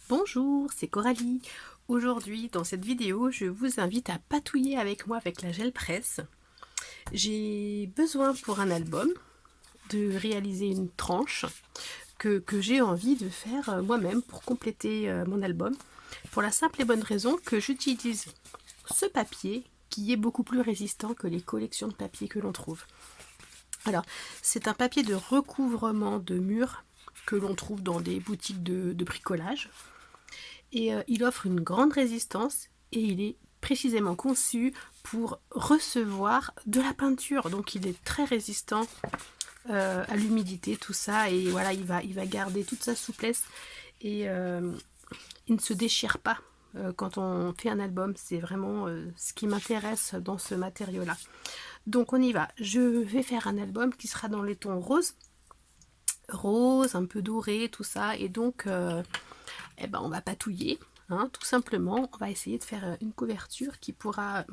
Bonjour, c'est Coralie. Aujourd'hui, dans cette vidéo, je vous invite à patouiller avec moi avec la gel presse. J'ai besoin pour un album de réaliser une tranche que j'ai envie de faire moi-même pour compléter mon album. Pour la simple et bonne raison que j'utilise ce papier qui est beaucoup plus résistant que les collections de papier que l'on trouve. Alors, c'est un papier de recouvrement de murs que l'on trouve dans des boutiques de bricolage. Et il offre une grande résistance et il est précisément conçu pour recevoir de la peinture. Donc il est très résistant à l'humidité, tout ça. Et voilà, il va garder toute sa souplesse et il ne se déchire pas quand on fait un album. C'est vraiment ce qui m'intéresse dans ce matériau-là. Donc on y va. Je vais faire un album qui sera dans les tons roses, un peu doré, tout ça. Et donc on va patouiller, hein, tout simplement. On va essayer de faire une couverture qui pourra,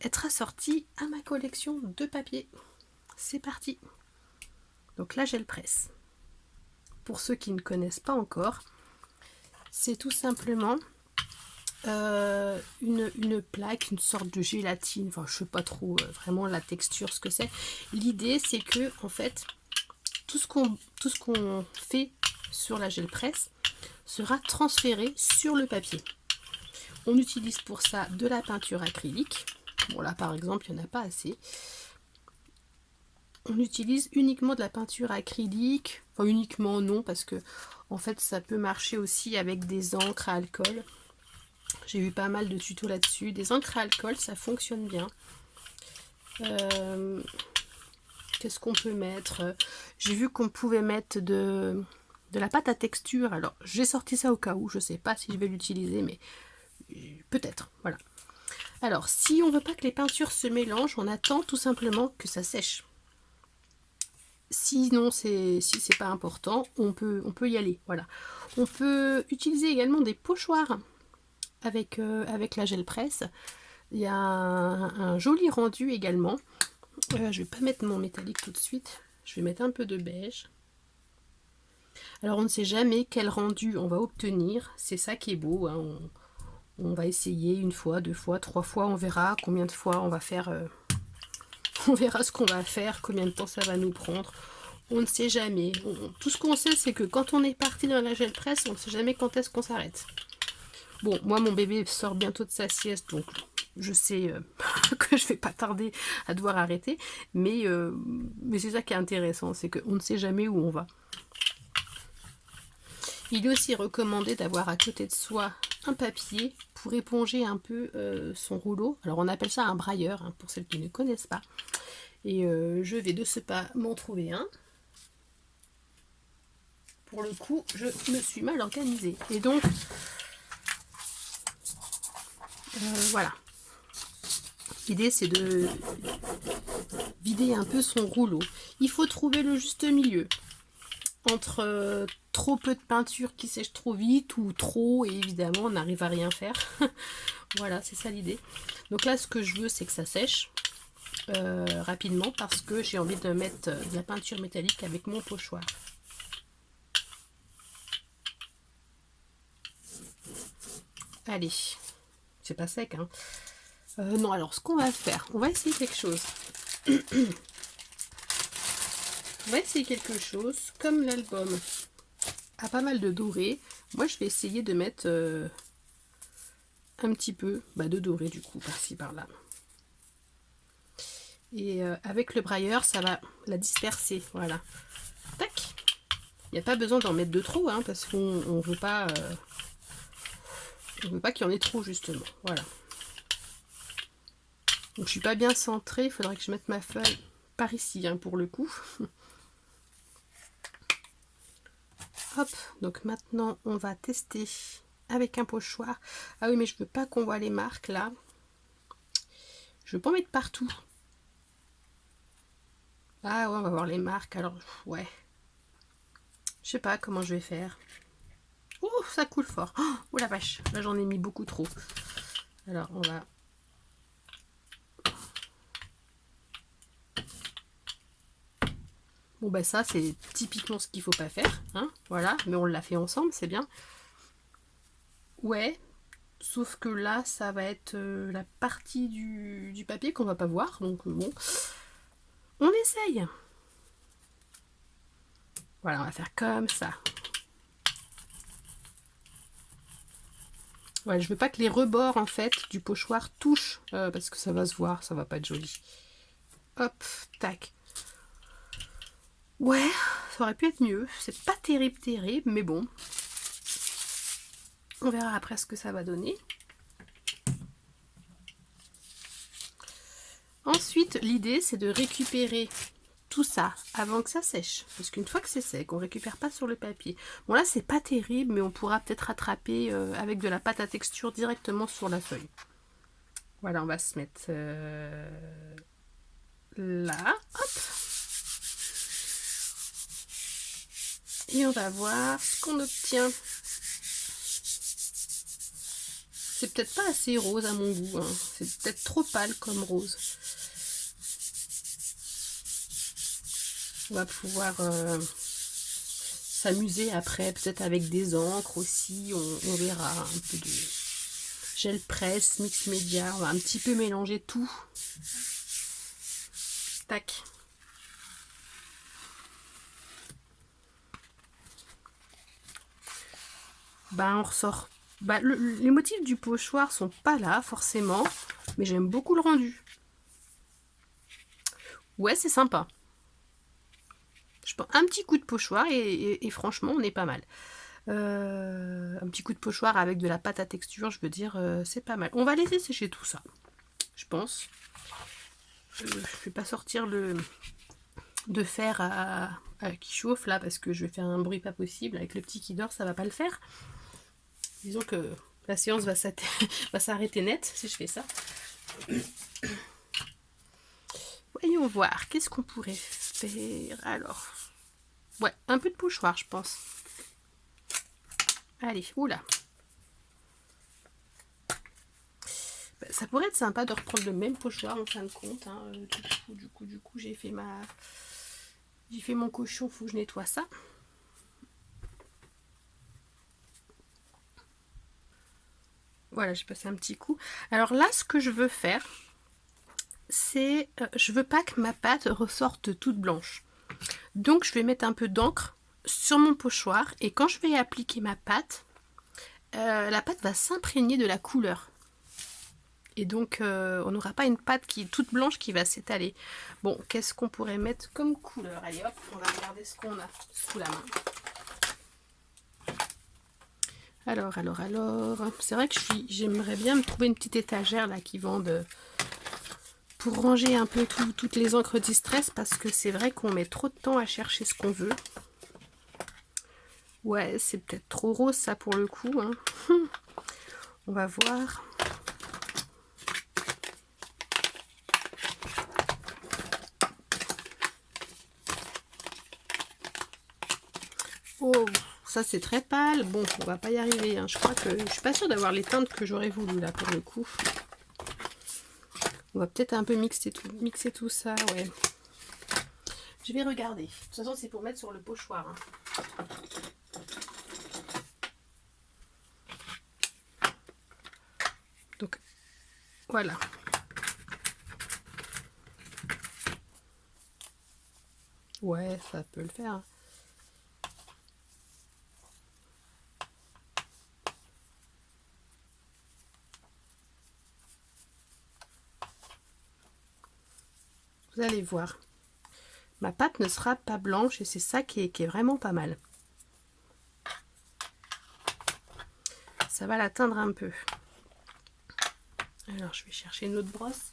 être assortie à ma collection de papier. C'est parti. Donc là, gel presse. Pour ceux qui ne connaissent pas encore, c'est tout simplement une plaque, une sorte de gélatine. Enfin, je sais pas trop vraiment la texture, ce que c'est. L'idée, c'est que en fait, tout ce qu'on fait sur la gel presse sera transféré sur le papier. On utilise pour ça de la peinture acrylique. Bon là par exemple il n'y en a pas assez. On utilise uniquement de la peinture acrylique. Enfin uniquement non, parce que en fait ça peut marcher aussi avec des encres à alcool. J'ai vu pas mal de tutos là-dessus. Des encres à alcool, ça fonctionne bien. Qu'est-ce qu'on peut mettre? J'ai vu qu'on pouvait mettre de la pâte à texture. Alors j'ai sorti ça au cas où, je sais pas si je vais l'utiliser, mais peut-être, voilà. Alors si on veut pas que les peintures se mélangent, on attend tout simplement que ça sèche. Sinon, si c'est pas important, on peut y aller, voilà. On peut utiliser également des pochoirs avec la gel presse. Il y a un joli rendu également. Je vais pas mettre mon métallique tout de suite, je vais mettre un peu de beige. Alors on ne sait jamais quel rendu on va obtenir, c'est ça qui est beau, hein. On va essayer une fois, deux fois, trois fois, on verra combien de fois on va faire, on verra ce qu'on va faire, combien de temps ça va nous prendre. On ne sait jamais. Tout ce qu'on sait, c'est que quand on est parti dans la gel presse, on ne sait jamais quand est-ce qu'on s'arrête. Bon, moi mon bébé sort bientôt de sa sieste, donc je sais que je vais pas tarder à devoir arrêter, mais c'est ça qui est intéressant, c'est qu'on ne sait jamais où on va. Il est aussi recommandé d'avoir à côté de soi un papier pour éponger un peu son rouleau. Alors on appelle ça un brailleur, hein, pour celles qui ne connaissent pas. Et je vais de ce pas m'en trouver un. Pour le coup, je me suis mal organisée. Et donc, voilà. L'idée, c'est de vider un peu son rouleau. Il faut trouver le juste milieu entre trop peu de peinture qui sèche trop vite ou trop, et évidemment on n'arrive à rien faire. Voilà, c'est ça l'idée. Donc là ce que je veux, c'est que ça sèche rapidement, parce que j'ai envie de mettre de la peinture métallique avec mon pochoir. Allez, c'est pas sec, hein. Non, alors ce qu'on va faire, on va essayer quelque chose. On va essayer quelque chose. Comme l'album a pas mal de doré, moi je vais essayer de mettre un petit peu de doré, du coup, par-ci par-là. Et avec le brailleur, ça va la disperser, voilà. Tac. Il n'y a pas besoin d'en mettre de trop, hein, parce qu'on veut pas qu'il y en ait trop, justement. Voilà. Donc je suis pas bien centrée, il faudrait que je mette ma feuille par ici, hein, pour le coup. Hop, donc maintenant on va tester avec un pochoir. Ah oui, mais je veux pas qu'on voit les marques là. Je veux pas en mettre partout. Ah ouais, on va voir les marques, alors ouais. Je sais pas comment je vais faire. Oh, ça coule fort. Oh la vache, là j'en ai mis beaucoup trop. Alors on va... Bon bah ça c'est typiquement ce qu'il faut pas faire, hein, voilà, mais on l'a fait ensemble, c'est bien. Ouais, sauf que là ça va être la partie du papier qu'on va pas voir, donc bon, on essaye. Voilà, on va faire comme ça. Ouais, je veux pas que les rebords en fait du pochoir touchent parce que ça va se voir, ça va pas être joli. Hop, tac. Ouais, ça aurait pu être mieux. C'est pas terrible, terrible, mais bon. On verra après ce que ça va donner. Ensuite, l'idée c'est de récupérer tout ça avant que ça sèche. Parce qu'une fois que c'est sec, on récupère pas sur le papier. Bon là c'est pas terrible, mais on pourra peut-être rattraper avec de la pâte à texture directement sur la feuille. Voilà, on va se mettre là, hop. Et on va voir ce qu'on obtient. C'est peut-être pas assez rose à mon goût, hein. C'est peut-être trop pâle comme rose. On va pouvoir s'amuser après, peut-être avec des encres aussi, on verra. Un peu de gel presse, mix média, on va un petit peu mélanger tout. Tac. Ben on ressort. Ben, les motifs du pochoir sont pas là forcément, mais j'aime beaucoup le rendu. Ouais, c'est sympa. Je pense un petit coup de pochoir et franchement on est pas mal. Un petit coup de pochoir avec de la pâte à texture, je veux dire, c'est pas mal. On va laisser sécher tout ça, je pense. Je vais pas sortir le de fer qui chauffe là parce que je vais faire un bruit pas possible avec le petit qui dort, ça va pas le faire. Disons que la séance va s'arrêter net si je fais ça. Voyons voir, qu'est-ce qu'on pourrait faire alors. Ouais, un peu de pochoir je pense. Allez, oula. Ça pourrait être sympa de reprendre le même pochoir en fin de compte. Hein. Du coup, j'ai fait mon cochon, faut que je nettoie ça. Voilà, j'ai passé un petit coup. Alors là, ce que je veux faire, c'est, je veux pas que ma pâte ressorte toute blanche. Donc, je vais mettre un peu d'encre sur mon pochoir et quand je vais appliquer ma pâte, la pâte va s'imprégner de la couleur. Et donc, on n'aura pas une pâte qui est toute blanche qui va s'étaler. Bon, qu'est-ce qu'on pourrait mettre comme couleur? Allez hop, on va regarder ce qu'on a sous la main. Alors. C'est vrai que j'aimerais bien me trouver une petite étagère là qui vende pour ranger un peu toutes les encres Distress parce que c'est vrai qu'on met trop de temps à chercher ce qu'on veut. Ouais, c'est peut-être trop rose ça pour le coup. Hein. On va voir. Oh, ça c'est très pâle. Bon, on va pas y arriver. Hein. Je crois que je suis pas sûre d'avoir les teintes que j'aurais voulu là pour le coup. On va peut-être un peu mixer tout ça, ouais. Je vais regarder. De toute façon, c'est pour mettre sur le pochoir. Hein. Donc, voilà. Ouais, ça peut le faire. Vous allez voir. Ma pâte ne sera pas blanche et c'est ça qui est vraiment pas mal. Ça va l'atteindre un peu. Alors, je vais chercher une autre brosse.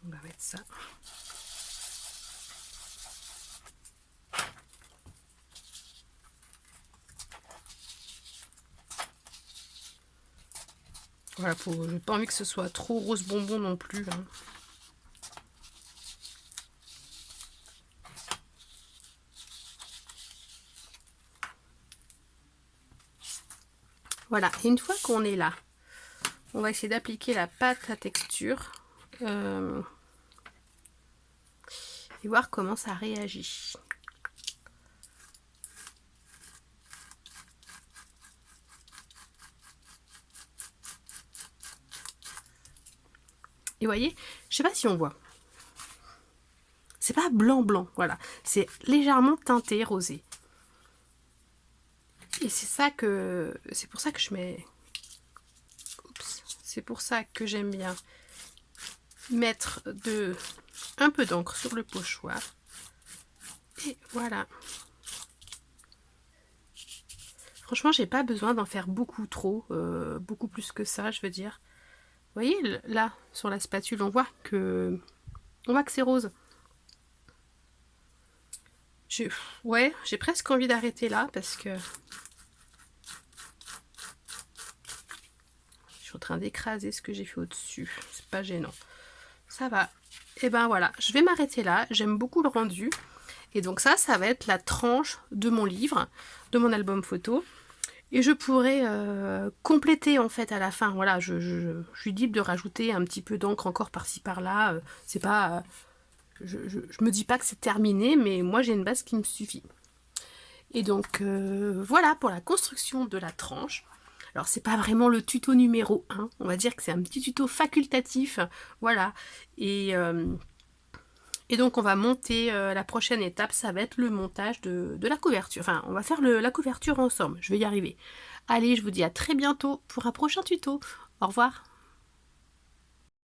On va mettre ça. Voilà, j'ai pas envie que ce soit trop rose bonbon non plus. Hein. Voilà, et une fois qu'on est là, on va essayer d'appliquer la pâte à texture et voir comment ça réagit. Et vous voyez, je sais pas si on voit. C'est pas blanc, voilà. C'est légèrement teinté rosé. Et c'est pour ça que je mets... Oups. C'est pour ça que j'aime bien mettre un peu d'encre sur le pochoir. Et voilà. Franchement, j'ai pas besoin d'en faire beaucoup trop, beaucoup plus que ça, je veux dire. Vous voyez, là, sur la spatule, on voit que c'est rose. Ouais, j'ai presque envie d'arrêter là parce que je suis en train d'écraser ce que j'ai fait au-dessus. C'est pas gênant. Ça va. Et ben voilà, je vais m'arrêter là. J'aime beaucoup le rendu. Et donc ça va être la tranche de mon livre, de mon album photo. Et je pourrais compléter en fait à la fin. Voilà, je suis libre de rajouter un petit peu d'encre encore par-ci par-là. C'est pas... je me dis pas que c'est terminé, mais moi j'ai une base qui me suffit. Et donc voilà pour la construction de la tranche. Alors c'est pas vraiment le tuto numéro 1, on va dire que c'est un petit tuto facultatif, voilà. Et donc on va monter, la prochaine étape, ça va être le montage de la couverture. Enfin, on va faire la couverture ensemble, je vais y arriver. Allez, je vous dis à très bientôt pour un prochain tuto. Au revoir.